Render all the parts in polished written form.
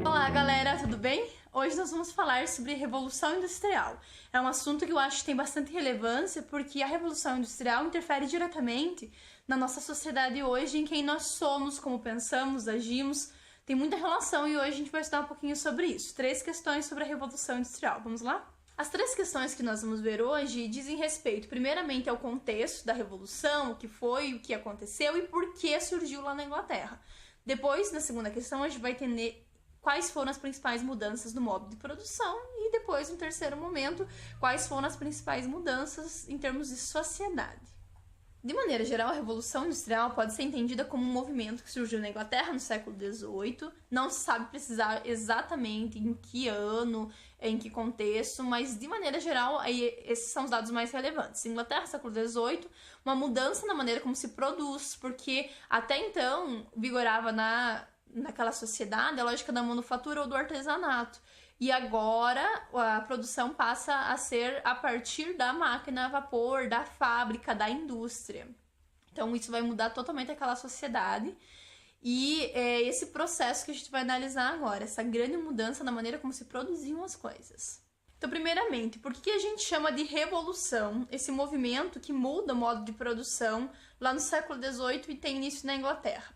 Olá galera, tudo bem? Hoje nós vamos falar sobre Revolução Industrial. É um assunto que eu acho que tem bastante relevância porque a Revolução Industrial interfere diretamente na nossa sociedade hoje, em quem nós somos, como pensamos, agimos. Tem muita relação e hoje a gente vai estudar um pouquinho sobre isso. 3 questões sobre a Revolução Industrial. Vamos lá? As 3 questões que nós vamos ver hoje dizem respeito, primeiramente, ao contexto da Revolução, o que foi, o que aconteceu e por que surgiu lá na Inglaterra. Depois, na segunda questão, a gente vai entender quais foram as principais mudanças no modo de produção e depois, no terceiro momento, quais foram as principais mudanças em termos de sociedade. De maneira geral, a Revolução Industrial pode ser entendida como um movimento que surgiu na Inglaterra no século XVIII. Não se sabe precisar exatamente em que ano, em que contexto, mas de maneira geral, aí, esses são os dados mais relevantes. Inglaterra, século XVIII, uma mudança na maneira como se produz, porque até então vigorava naquela sociedade a lógica da manufatura ou do artesanato. E agora a produção passa a ser a partir da máquina a vapor, da fábrica, da indústria. Então isso vai mudar totalmente aquela sociedade. E é esse processo que a gente vai analisar agora, essa grande mudança na maneira como se produziam as coisas. Então, primeiramente, por que a gente chama de revolução esse movimento que muda o modo de produção lá no século XVIII e tem início na Inglaterra?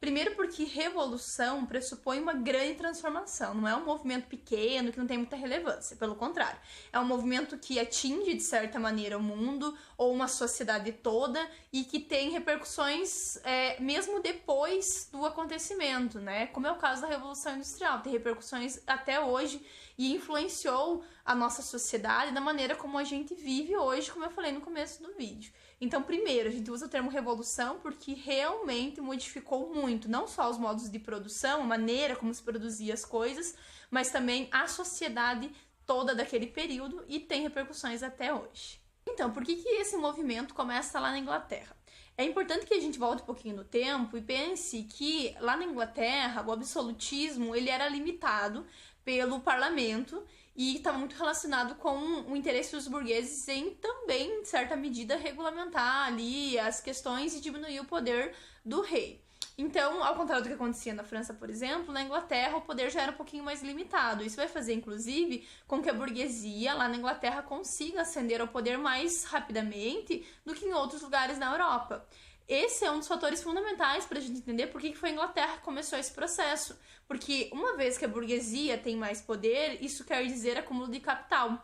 Primeiro porque revolução pressupõe uma grande transformação, não é um movimento pequeno que não tem muita relevância, pelo contrário. É um movimento que atinge, de certa maneira, o mundo ou uma sociedade toda e que tem repercussões mesmo depois do acontecimento, né? Como é o caso da Revolução Industrial, tem repercussões até hoje e influenciou a nossa sociedade da maneira como a gente vive hoje, como eu falei no começo do vídeo. Então, primeiro, a gente usa o termo revolução porque realmente modificou muito, não só os modos de produção, a maneira como se produzia as coisas, mas também a sociedade toda daquele período e tem repercussões até hoje. Então, por que esse movimento começa lá na Inglaterra? É importante que a gente volte um pouquinho no tempo e pense que lá na Inglaterra o absolutismo ele era limitado pelo parlamento e estava muito relacionado com o interesse dos burgueses em também, em certa medida, regulamentar ali as questões e diminuir o poder do rei. Então, ao contrário do que acontecia na França, por exemplo, na Inglaterra o poder já era um pouquinho mais limitado. Isso vai fazer, inclusive, com que a burguesia lá na Inglaterra consiga ascender ao poder mais rapidamente do que em outros lugares na Europa. Esse é um dos fatores fundamentais para a gente entender por que foi a Inglaterra que começou esse processo. Porque uma vez que a burguesia tem mais poder, isso quer dizer acúmulo de capital.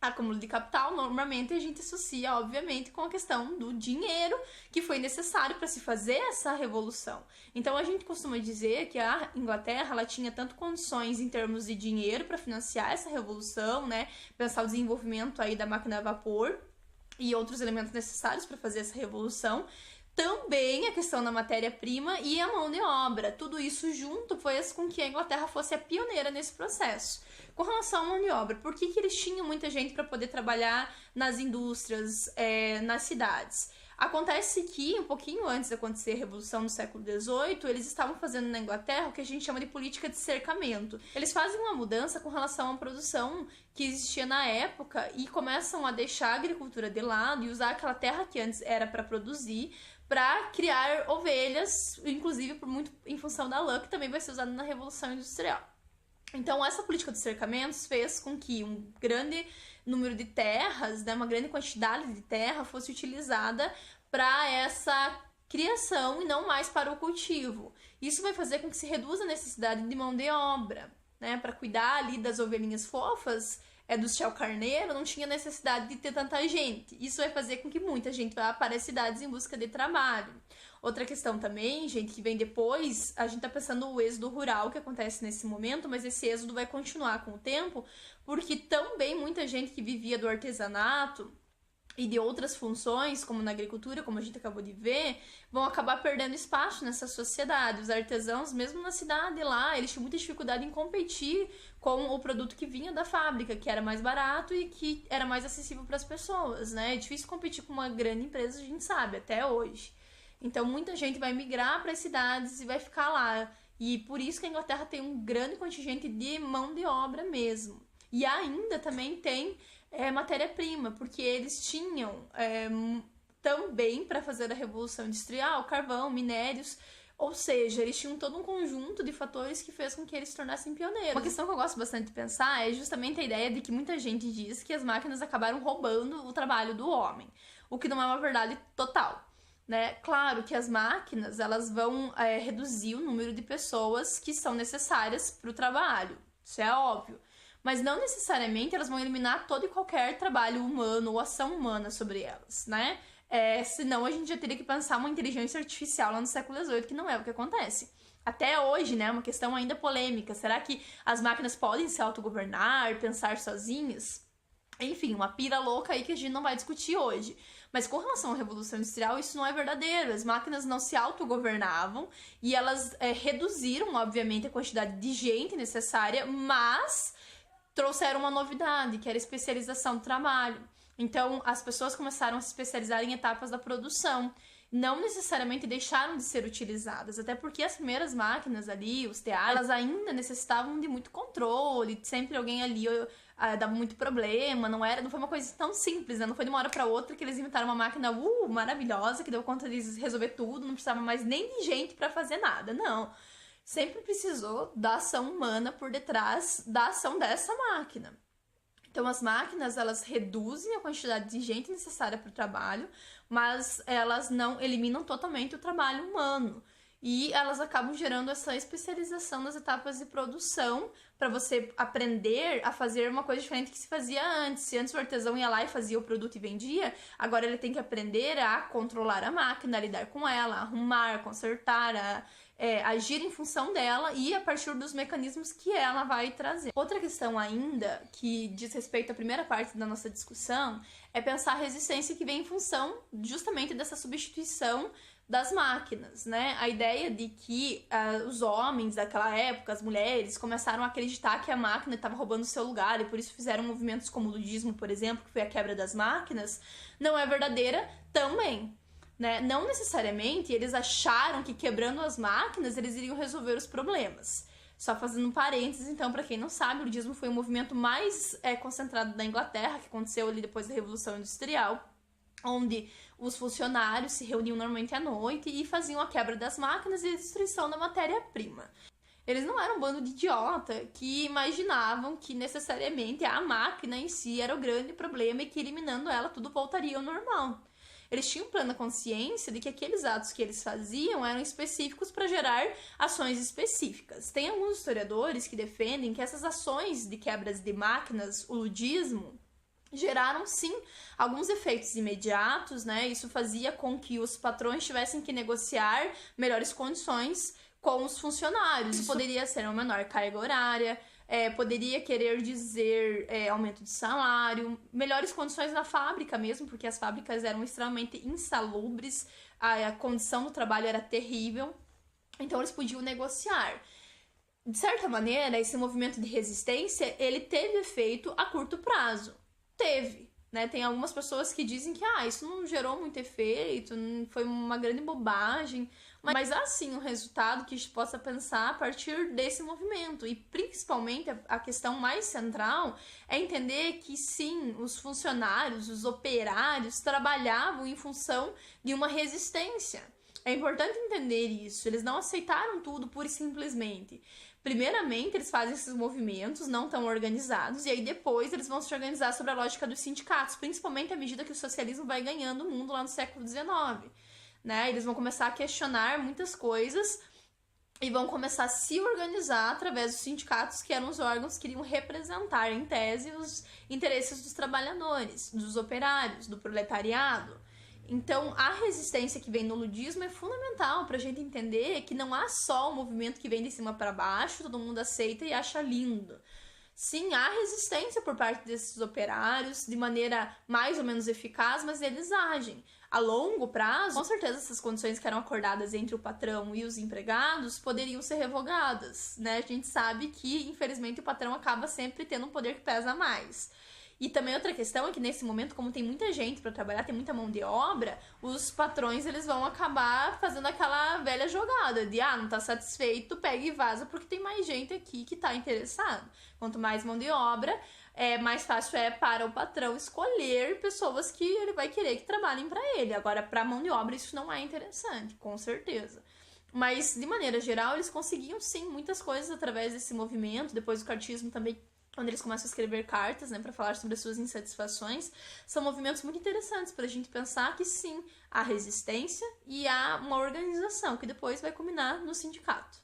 Acúmulo de capital, normalmente a gente associa, obviamente, com a questão do dinheiro que foi necessário para se fazer essa revolução. Então a gente costuma dizer que a Inglaterra ela tinha tanto condições em termos de dinheiro para financiar essa revolução, né? Pensar o desenvolvimento aí da máquina a vapor e outros elementos necessários para fazer essa revolução. Também a questão da matéria-prima e a mão de obra. Tudo isso junto fez com que a Inglaterra fosse a pioneira nesse processo. Com relação à mão de obra, por que eles tinham muita gente para poder trabalhar nas indústrias, nas cidades? Acontece que, um pouquinho antes de acontecer a Revolução no século XVIII, eles estavam fazendo na Inglaterra o que a gente chama de política de cercamento. Eles fazem uma mudança com relação à produção que existia na época e começam a deixar a agricultura de lado e usar aquela terra que antes era para produzir para criar ovelhas, inclusive por muito em função da lã, que também vai ser usada na Revolução Industrial. Então, essa política de cercamentos fez com que um grande número de terras, né, uma grande quantidade de terra fosse utilizada para essa criação e não mais para o cultivo. Isso vai fazer com que se reduza a necessidade de mão de obra, né, para cuidar ali das ovelhinhas fofas, do chão carneiro, não tinha necessidade de ter tanta gente. Isso vai fazer com que muita gente vá para as cidades em busca de trabalho. Outra questão também, gente, que vem depois, a gente tá pensando no êxodo rural que acontece nesse momento, mas esse êxodo vai continuar com o tempo, porque também muita gente que vivia do artesanato e de outras funções, como na agricultura, como a gente acabou de ver, vão acabar perdendo espaço nessa sociedade. Os artesãos, mesmo na cidade lá, eles tinham muita dificuldade em competir com o produto que vinha da fábrica, que era mais barato e que era mais acessível para as pessoas, né? É difícil competir com uma grande empresa, a gente sabe, até hoje. Então, muita gente vai migrar para as cidades e vai ficar lá. E por isso que a Inglaterra tem um grande contingente de mão de obra mesmo. E ainda também tem matéria-prima, porque eles tinham também para fazer a Revolução Industrial, carvão, minérios. Ou seja, eles tinham todo um conjunto de fatores que fez com que eles se tornassem pioneiros. Uma questão que eu gosto bastante de pensar é justamente a ideia de que muita gente diz que as máquinas acabaram roubando o trabalho do homem, o que não é uma verdade total, né? Claro que as máquinas, elas vão reduzir o número de pessoas que são necessárias para o trabalho, isso é óbvio. Mas não necessariamente elas vão eliminar todo e qualquer trabalho humano ou ação humana sobre elas, né? Senão a gente já teria que pensar uma inteligência artificial lá no século XVIII, que não é o que acontece. Até hoje, né, uma questão ainda polêmica. Será que as máquinas podem se autogovernar, pensar sozinhas? Enfim, uma pira louca aí que a gente não vai discutir hoje. Mas com relação à Revolução Industrial, isso não é verdadeiro. As máquinas não se autogovernavam e elas reduziram, obviamente, a quantidade de gente necessária, mas trouxeram uma novidade, que era a especialização do trabalho. Então, as pessoas começaram a se especializar em etapas da produção. Não necessariamente deixaram de ser utilizadas, até porque as primeiras máquinas ali, os teares, elas ainda necessitavam de muito controle, sempre alguém ali dava muito problema, não foi uma coisa tão simples, né? Não foi de uma hora para outra que eles inventaram uma máquina maravilhosa, que deu conta de resolver tudo, não precisava mais nem de gente para fazer nada, não. Sempre precisou da ação humana por detrás da ação dessa máquina. Então, as máquinas, elas reduzem a quantidade de gente necessária para o trabalho, mas elas não eliminam totalmente o trabalho humano. E elas acabam gerando essa especialização nas etapas de produção para você aprender a fazer uma coisa diferente que se fazia antes. Se antes o artesão ia lá e fazia o produto e vendia, agora ele tem que aprender a controlar a máquina, a lidar com ela, a arrumar, consertar, agir em função dela e a partir dos mecanismos que ela vai trazer. Outra questão ainda, que diz respeito à primeira parte da nossa discussão, é pensar a resistência que vem em função justamente dessa substituição das máquinas, né? A ideia de que os homens daquela época, as mulheres, começaram a acreditar que a máquina estava roubando o seu lugar e por isso fizeram movimentos como o ludismo, por exemplo, que foi a quebra das máquinas, não é verdadeira também. Né? Não necessariamente eles acharam que quebrando as máquinas eles iriam resolver os problemas. Só fazendo um parênteses, então, para quem não sabe, o ludismo foi o movimento mais concentrado da Inglaterra, que aconteceu ali depois da Revolução Industrial, onde os funcionários se reuniam normalmente à noite e faziam a quebra das máquinas e a destruição da matéria-prima. Eles não eram um bando de idiota que imaginavam que necessariamente a máquina em si era o grande problema e que eliminando ela tudo voltaria ao normal. Eles tinham plena consciência de que aqueles atos que eles faziam eram específicos para gerar ações específicas. Tem alguns historiadores que defendem que essas ações de quebras de máquinas, o ludismo, geraram sim alguns efeitos imediatos, né? Isso fazia com que os patrões tivessem que negociar melhores condições com os funcionários. Isso poderia ser uma menor carga horária, poderia querer dizer aumento de salário, melhores condições na fábrica mesmo, porque as fábricas eram extremamente insalubres, a condição do trabalho era terrível, então eles podiam negociar. De certa maneira, esse movimento de resistência, ele teve efeito a curto prazo. Teve, né? Tem algumas pessoas que dizem que isso não gerou muito efeito, foi uma grande bobagem, mas há sim um resultado que a gente possa pensar a partir desse movimento. E principalmente a questão mais central é entender que sim, os funcionários, os operários trabalhavam em função de uma resistência. É importante entender isso, eles não aceitaram tudo pura e simplesmente. Primeiramente, eles fazem esses movimentos não tão organizados, e aí depois eles vão se organizar sobre a lógica dos sindicatos, principalmente à medida que o socialismo vai ganhando o mundo lá no século XIX. Né? Eles vão começar a questionar muitas coisas e vão começar a se organizar através dos sindicatos, que eram os órgãos que iriam representar, em tese, os interesses dos trabalhadores, dos operários, do proletariado. Então, a resistência que vem no ludismo é fundamental para a gente entender que não há só um movimento que vem de cima para baixo, todo mundo aceita e acha lindo. Sim, há resistência por parte desses operários, de maneira mais ou menos eficaz, mas eles agem. A longo prazo, com certeza essas condições que eram acordadas entre o patrão e os empregados poderiam ser revogadas, né? A gente sabe que, infelizmente, o patrão acaba sempre tendo um poder que pesa mais. E também outra questão é que nesse momento, como tem muita gente para trabalhar, tem muita mão de obra, os patrões eles vão acabar fazendo aquela velha jogada de não tá satisfeito, pega e vaza porque tem mais gente aqui que tá interessado. Quanto mais mão de obra, mais fácil é para o patrão escolher pessoas que ele vai querer que trabalhem para ele. Agora, para mão de obra isso não é interessante, com certeza. Mas, de maneira geral, eles conseguiam, sim, muitas coisas através desse movimento. Depois o cartismo também, quando eles começam a escrever cartas, né, para falar sobre as suas insatisfações, são movimentos muito interessantes para a gente pensar que, sim, há resistência e há uma organização, que depois vai culminar no sindicato.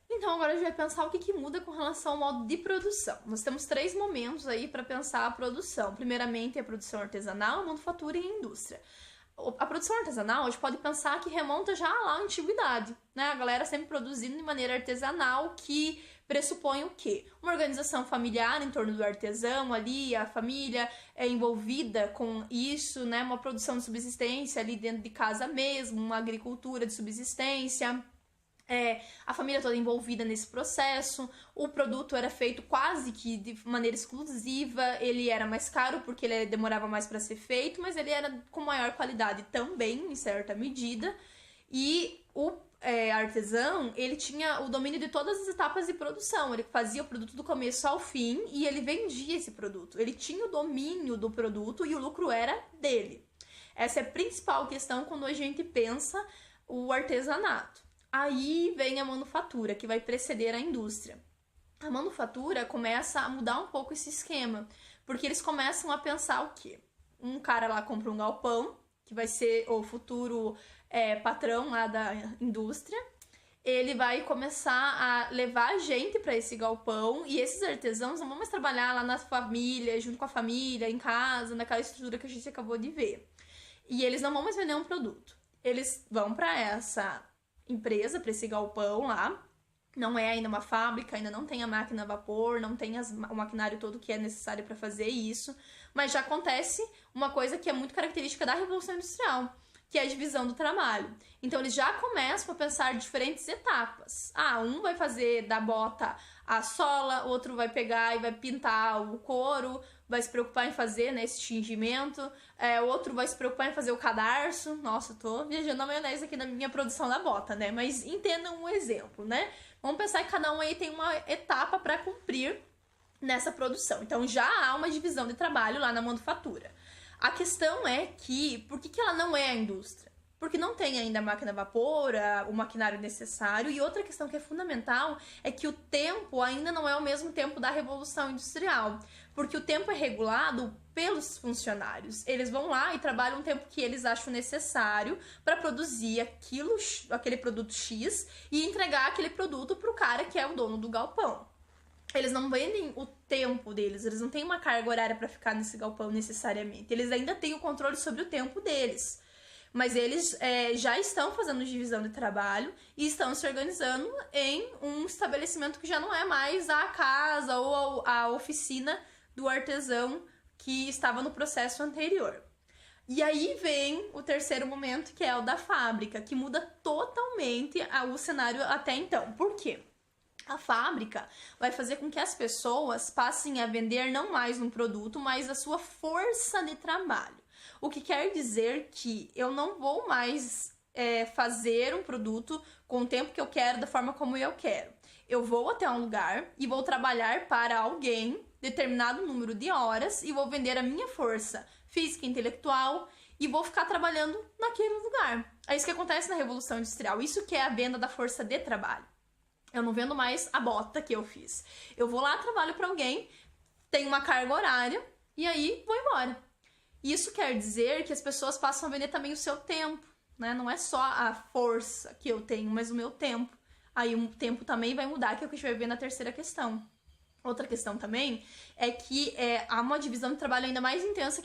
Então, agora a gente vai pensar o que muda com relação ao modo de produção. Nós temos 3 momentos aí para pensar a produção. Primeiramente, a produção artesanal, a manufatura e a indústria. A produção artesanal, a gente pode pensar que remonta já lá à antiguidade, né? A galera sempre produzindo de maneira artesanal, que pressupõe o quê? Uma organização familiar em torno do artesão ali, a família é envolvida com isso, né? Uma produção de subsistência ali dentro de casa mesmo, uma agricultura de subsistência. A família toda envolvida nesse processo, o produto era feito quase que de maneira exclusiva, ele era mais caro porque ele demorava mais para ser feito, mas ele era com maior qualidade também, em certa medida, e o artesão, ele tinha o domínio de todas as etapas de produção, ele fazia o produto do começo ao fim e ele vendia esse produto, ele tinha o domínio do produto e o lucro era dele. Essa é a principal questão quando a gente pensa o artesanato. Aí vem a manufatura, que vai preceder a indústria. A manufatura começa a mudar um pouco esse esquema, porque eles começam a pensar o quê? Um cara lá compra um galpão, que vai ser o futuro patrão lá da indústria, ele vai começar a levar gente para esse galpão e esses artesãos não vão mais trabalhar lá na família, junto com a família, em casa, naquela estrutura que a gente acabou de ver. E eles não vão mais vender um produto. Eles vão para essa empresa, para esse galpão lá, não é ainda uma fábrica, ainda não tem a máquina a vapor, não tem o maquinário todo que é necessário para fazer isso, mas já acontece uma coisa que é muito característica da Revolução Industrial, que é a divisão do trabalho. Então eles já começam a pensar diferentes etapas. Um vai fazer da bota a sola, outro vai pegar e vai pintar o couro, vai se preocupar em fazer, né, esse tingimento, outro vai se preocupar em fazer o cadarço. Nossa, eu tô viajando na maionese aqui na minha produção da bota, né? Mas entendam um exemplo, né? Vamos pensar que cada um aí tem uma etapa para cumprir nessa produção. Então já há uma divisão de trabalho lá na manufatura. A questão é que, por que ela não é a indústria? Porque não tem ainda a máquina a vapor, o maquinário necessário. E outra questão que é fundamental é que o tempo ainda não é o mesmo tempo da Revolução Industrial. Porque o tempo é regulado pelos funcionários. Eles vão lá e trabalham o tempo que eles acham necessário para produzir aquele produto X e entregar aquele produto para o cara que é o dono do galpão. Eles não vendem o tempo deles, eles não têm uma carga horária para ficar nesse galpão necessariamente. Eles ainda têm o controle sobre o tempo deles. Mas eles já estão fazendo divisão de trabalho e estão se organizando em um estabelecimento que já não é mais a casa ou a oficina do artesão que estava no processo anterior. E aí vem o terceiro momento, que é o da fábrica, que muda totalmente o cenário até então. Por quê? A fábrica vai fazer com que as pessoas passem a vender não mais um produto, mas a sua força de trabalho. O que quer dizer que eu não vou mais fazer um produto com o tempo que eu quero, da forma como eu quero. Eu vou até um lugar e vou trabalhar para alguém determinado número de horas e vou vender a minha força física e intelectual e vou ficar trabalhando naquele lugar. É isso que acontece na Revolução Industrial. Isso que é a venda da força de trabalho. Eu não vendo mais a bota que eu fiz. Eu vou lá, trabalho para alguém, tenho uma carga horária e aí vou embora. Isso quer dizer que as pessoas passam a vender também o seu tempo, né? Não é só a força que eu tenho, mas o meu tempo. Aí o tempo também vai mudar, que é o que a gente vai ver na terceira questão. Outra questão também é que há uma divisão de trabalho ainda mais intensa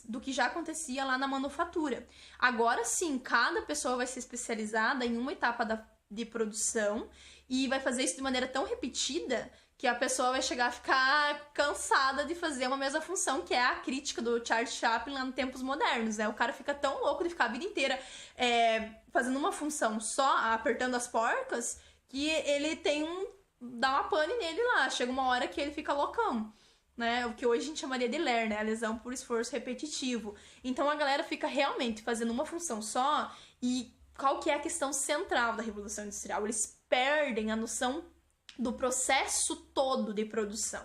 do que já acontecia lá na manufatura. Agora sim, cada pessoa vai ser especializada em uma etapa de produção e vai fazer isso de maneira tão repetida que a pessoa vai chegar a ficar cansada de fazer uma mesma função, que é a crítica do Charles Chaplin lá nos tempos modernos, né? O cara fica tão louco de ficar a vida inteira fazendo uma função só, apertando as porcas, que ele dá uma pane nele lá. Chega uma hora que ele fica loucão. né? O que hoje a gente chamaria de LER, né? A lesão por esforço repetitivo. Então a galera fica realmente fazendo uma função só e qual que é a questão central da Revolução Industrial? Eles perdem a noção do processo todo de produção.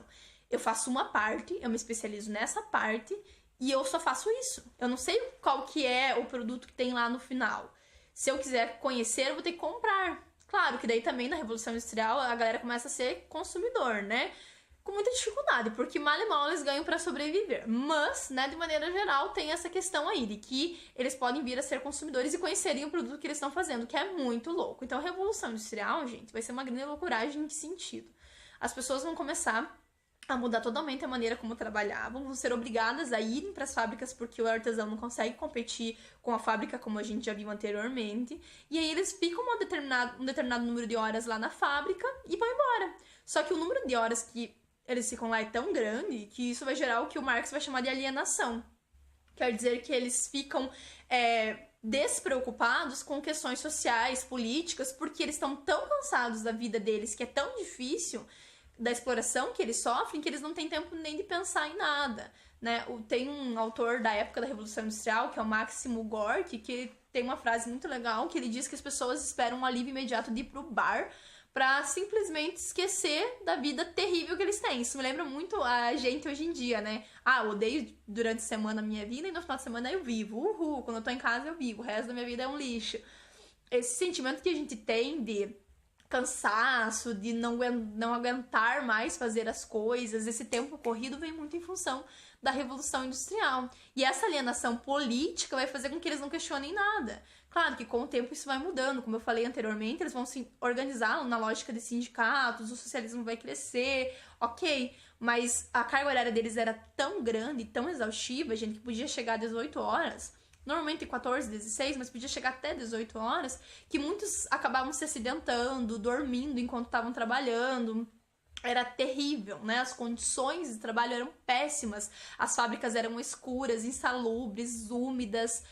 Eu faço uma parte, eu me especializo nessa parte e eu só faço isso. Eu não sei qual que é o produto que tem lá no final. Se eu quiser conhecer, eu vou ter que comprar. Claro que daí também na Revolução Industrial a galera começa a ser consumidor, né? Com muita dificuldade, porque mal e mal eles ganham para sobreviver. Mas, né, de maneira geral, tem essa questão aí de que eles podem vir a ser consumidores e conhecerem o produto que eles estão fazendo, que é muito louco. Então, a Revolução Industrial, gente, vai ser uma grande loucuragem em que sentido? As pessoas vão começar a mudar totalmente a maneira como trabalhavam, vão ser obrigadas a irem para as fábricas porque o artesão não consegue competir com a fábrica como a gente já viu anteriormente, e aí eles ficam um determinado número de horas lá na fábrica e vão embora. Só que o número de horas que eles ficam lá é tão grande que isso vai gerar o que o Marx vai chamar de alienação. Quer dizer que eles ficam despreocupados com questões sociais, políticas, porque eles estão tão cansados da vida deles, que é tão difícil, da exploração que eles sofrem, que eles não têm tempo nem de pensar em nada, né? Tem um autor da época da Revolução Industrial, que é o Máximo Gorki, que tem uma frase muito legal, que ele diz que as pessoas esperam um alívio imediato de ir pro bar pra simplesmente esquecer da vida terrível que eles têm. Isso me lembra muito a gente hoje em dia, né? Ah, eu odeio durante a semana a minha vida e no final de semana eu vivo. Uhul, quando eu tô em casa eu vivo, o resto da minha vida é um lixo. Esse sentimento que a gente tem de cansaço, de não aguentar mais fazer as coisas, esse tempo corrido vem muito em função da Revolução Industrial. E essa alienação política vai fazer com que eles não questionem nada. Claro que com o tempo isso vai mudando, como eu falei anteriormente, eles vão se organizar na lógica de sindicatos, o socialismo vai crescer, ok, mas a carga horária deles era tão grande, tão exaustiva, gente, que podia chegar a 18 horas, normalmente 14, 16, mas podia chegar até 18 horas, que muitos acabavam se acidentando, dormindo enquanto estavam trabalhando. Era terrível, né? As condições de trabalho eram péssimas, as fábricas eram escuras, insalubres, úmidas,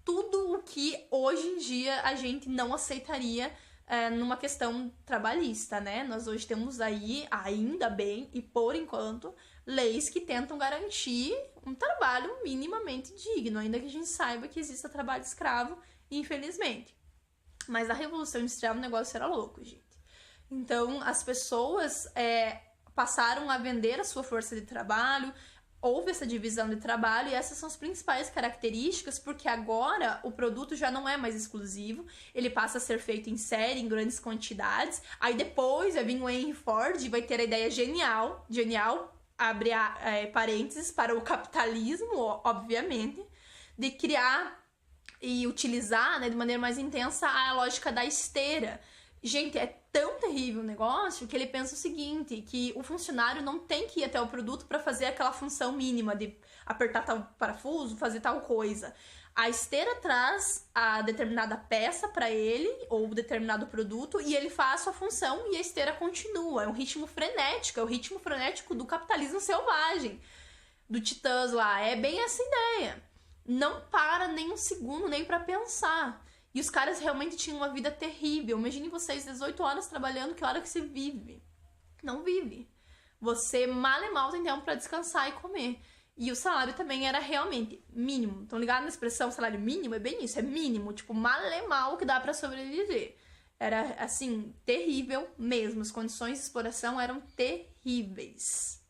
tudo o que hoje em dia a gente não aceitaria numa questão trabalhista, né? Nós hoje temos aí, ainda bem, e por enquanto, leis que tentam garantir um trabalho minimamente digno, ainda que a gente saiba que exista trabalho escravo, infelizmente. Mas na Revolução Industrial o negócio era louco, gente. Então, as pessoas passaram a vender a sua força de trabalho, houve essa divisão de trabalho e essas são as principais características, porque agora o produto já não é mais exclusivo, ele passa a ser feito em série, em grandes quantidades. Aí depois vai vir o Henry Ford e vai ter a ideia genial, abre parênteses, para o capitalismo, obviamente, de criar e utilizar, né, de maneira mais intensa a lógica da esteira. Gente, é tão terrível o negócio que ele pensa o seguinte, que o funcionário não tem que ir até o produto para fazer aquela função mínima de apertar tal parafuso, fazer tal coisa. A esteira traz a determinada peça para ele, ou determinado produto, e ele faz a sua função e a esteira continua. É um ritmo frenético, é o ritmo frenético do capitalismo selvagem, do Titãs lá. É bem essa ideia. Não para nem um segundo, nem para pensar. E os caras realmente tinham uma vida terrível. Imagine vocês 18 horas trabalhando, que hora que você vive? Não vive. Você mal e mal tem tempo para descansar e comer. E o salário também era realmente mínimo. Estão ligados na expressão salário mínimo? É bem isso, é mínimo. Tipo, mal e mal que dá para sobreviver. Era, assim, terrível mesmo. As condições de exploração eram terríveis.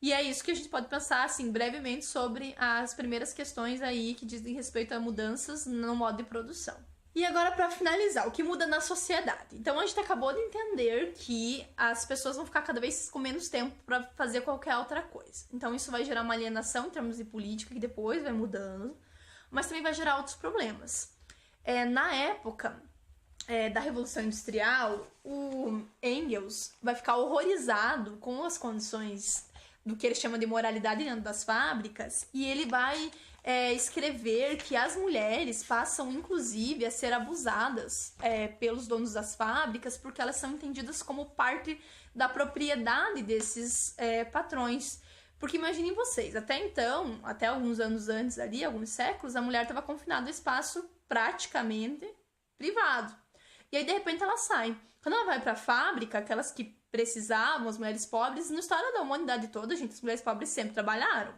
E é isso que a gente pode pensar, assim, brevemente sobre as primeiras questões aí que dizem respeito a mudanças no modo de produção. E agora, para finalizar, o que muda na sociedade? Então, a gente acabou de entender que as pessoas vão ficar cada vez com menos tempo para fazer qualquer outra coisa. Então, isso vai gerar uma alienação em termos de política, que depois vai mudando, mas também vai gerar outros problemas. Na época da Revolução Industrial, o Engels vai ficar horrorizado com as condições do que ele chama de moralidade dentro das fábricas, e ele vai escrever que as mulheres passam, inclusive, a ser abusadas pelos donos das fábricas, porque elas são entendidas como parte da propriedade desses patrões. Porque imaginem vocês, até então, até alguns anos antes ali, alguns séculos, a mulher estava confinada ao espaço praticamente privado. e aí de repente ela sai. Quando ela vai pra fábrica, aquelas que precisavam, as mulheres pobres, na história da humanidade toda, gente, as mulheres pobres sempre trabalharam.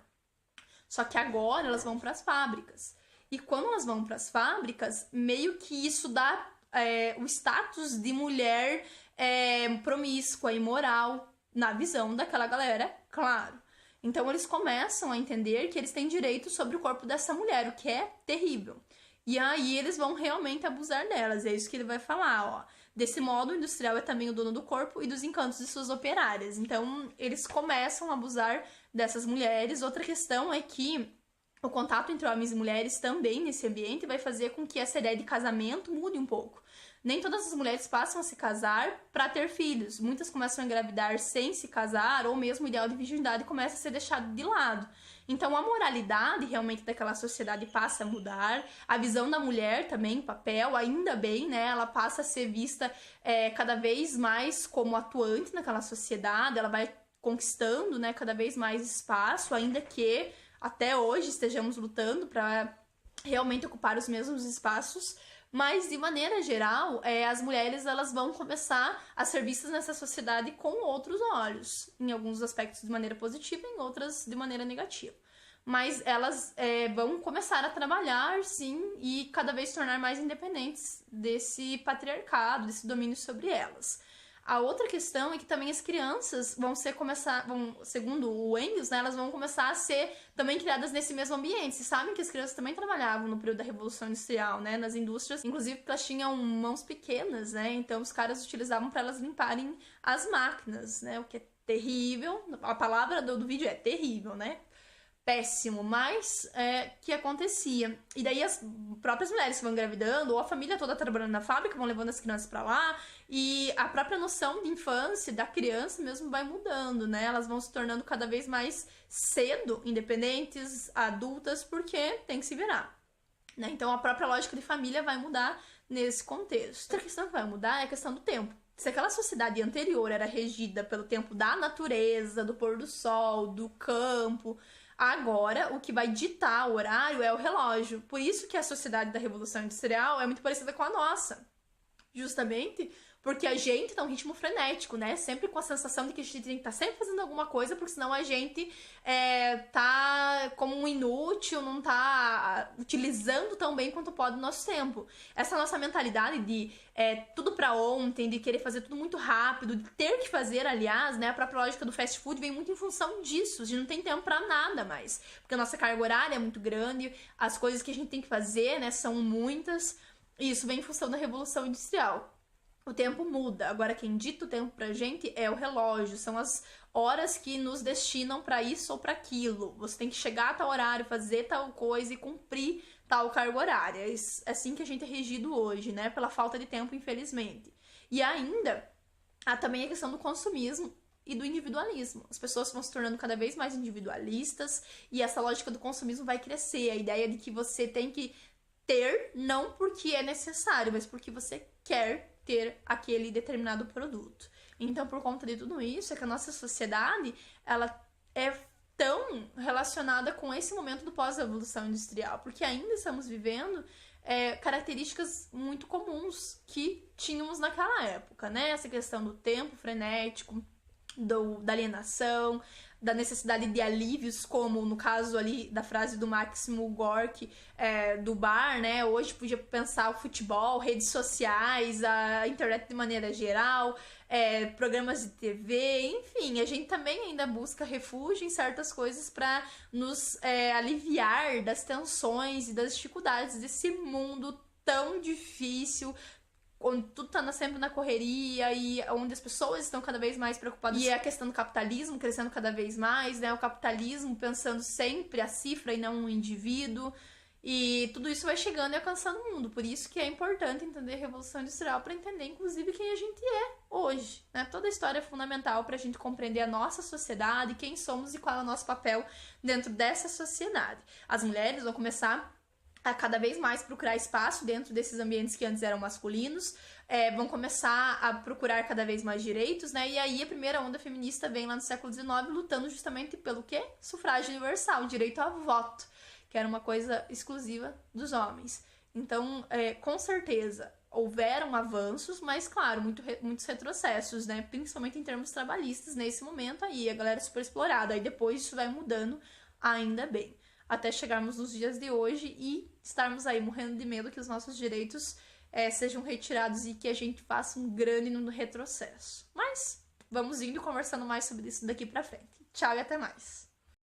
Só que agora elas vão para as fábricas. E quando elas vão para as fábricas, meio que isso dá o status de mulher promíscua, imoral, na visão daquela galera, claro. Então eles começam a entender que eles têm direito sobre o corpo dessa mulher, o que é terrível. E aí eles vão realmente abusar delas. É isso que ele vai falar, ó. Desse modo, o industrial é também o dono do corpo e dos encantos de suas operárias. Então, eles começam a abusar dessas mulheres. Outra questão é que o contato entre homens e mulheres também nesse ambiente vai fazer com que essa ideia de casamento mude um pouco. Nem todas as mulheres passam a se casar para ter filhos. Muitas começam a engravidar sem se casar, ou mesmo o ideal de virgindade começa a ser deixado de lado. Então a moralidade realmente daquela sociedade passa a mudar, a visão da mulher também, o papel, ainda bem, né? Ela passa a ser vista cada vez mais como atuante naquela sociedade, ela vai conquistando, né, cada vez mais espaço, ainda que até hoje estejamos lutando para realmente ocupar os mesmos espaços. Mas, de maneira geral, as mulheres elas vão começar a ser vistas nessa sociedade com outros olhos. Em alguns aspectos de maneira positiva, em outras de maneira negativa. Mas elas vão começar a trabalhar, sim, e cada vez se tornar mais independentes desse patriarcado, desse domínio sobre elas. A outra questão é que também as crianças segundo o Engels, né, elas vão começar a ser também criadas nesse mesmo ambiente. Vocês sabem que as crianças também trabalhavam no período da Revolução Industrial, né, nas indústrias, inclusive porque elas tinham mãos pequenas, né, então os caras utilizavam para elas limparem as máquinas, né, o que é terrível. A palavra do vídeo é terrível, né? Péssimo, mas que acontecia. E daí as próprias mulheres que vão engravidando, ou a família toda trabalhando na fábrica, vão levando as crianças pra lá, e a própria noção de infância da criança mesmo vai mudando, né? Elas vão se tornando cada vez mais cedo independentes, adultas, porque tem que se virar, né? Então a própria lógica de família vai mudar nesse contexto. Outra questão que vai mudar é a questão do tempo. Se aquela sociedade anterior era regida pelo tempo da natureza, do pôr do sol, do campo, agora, o que vai ditar o horário é o relógio. Por isso que a sociedade da Revolução Industrial é muito parecida com a nossa. Justamente porque a gente tá num ritmo frenético, né? Sempre com a sensação de que a gente tem que estar sempre fazendo alguma coisa, porque senão a gente tá como um inútil, não tá utilizando tão bem quanto pode o nosso tempo. Essa nossa mentalidade de tudo pra ontem, de querer fazer tudo muito rápido, de ter que fazer, aliás, né? A própria lógica do fast food vem muito em função disso. A gente não tem tempo pra nada mais. Porque a nossa carga horária é muito grande, as coisas que a gente tem que fazer, né, são muitas. E isso vem em função da Revolução Industrial. O tempo muda. Agora, quem dita o tempo pra gente é o relógio. São as horas que nos destinam pra isso ou pra aquilo. Você tem que chegar a tal horário, fazer tal coisa e cumprir tal carga horária. É assim que a gente é regido hoje, né? Pela falta de tempo, infelizmente. E ainda, há também a questão do consumismo e do individualismo. As pessoas vão se tornando cada vez mais individualistas e essa lógica do consumismo vai crescer. A ideia de que você tem que ter, não porque é necessário, mas porque você quer ter aquele determinado produto. Então, por conta de tudo isso, é que a nossa sociedade, ela é tão relacionada com esse momento do pós-revolução industrial, porque ainda estamos vivendo características muito comuns que tínhamos naquela época, né? Essa questão do tempo frenético, da alienação, da necessidade de alívios, como no caso ali da frase do Máximo Gorki, do bar, né? Hoje podia pensar o futebol, redes sociais, a internet de maneira geral, programas de TV, enfim, a gente também ainda busca refúgio em certas coisas para nos aliviar das tensões e das dificuldades desse mundo tão difícil, onde tudo tá sempre na correria e onde as pessoas estão cada vez mais preocupadas. E a questão do capitalismo crescendo cada vez mais, né? O capitalismo pensando sempre a cifra e não o indivíduo. E tudo isso vai chegando e alcançando o mundo. Por isso que é importante entender a Revolução Industrial para entender, inclusive, quem a gente é hoje, né? Toda a história é fundamental para a gente compreender a nossa sociedade, quem somos e qual é o nosso papel dentro dessa sociedade. As mulheres vão começar a cada vez mais procurar espaço dentro desses ambientes que antes eram masculinos, vão começar a procurar cada vez mais direitos, né? E aí a primeira onda feminista vem lá no século XIX lutando justamente pelo quê? Sufrágio universal, direito a voto, que era uma coisa exclusiva dos homens. Então, com certeza, houveram avanços, mas, claro, muitos retrocessos, né? Principalmente em termos trabalhistas nesse momento aí, a galera é super explorada. Aí depois isso vai mudando, ainda bem. Até chegarmos nos dias de hoje e estarmos aí morrendo de medo que os nossos direitos sejam retirados e que a gente faça um grande retrocesso. Mas vamos indo conversando mais sobre isso daqui pra frente. Tchau e até mais!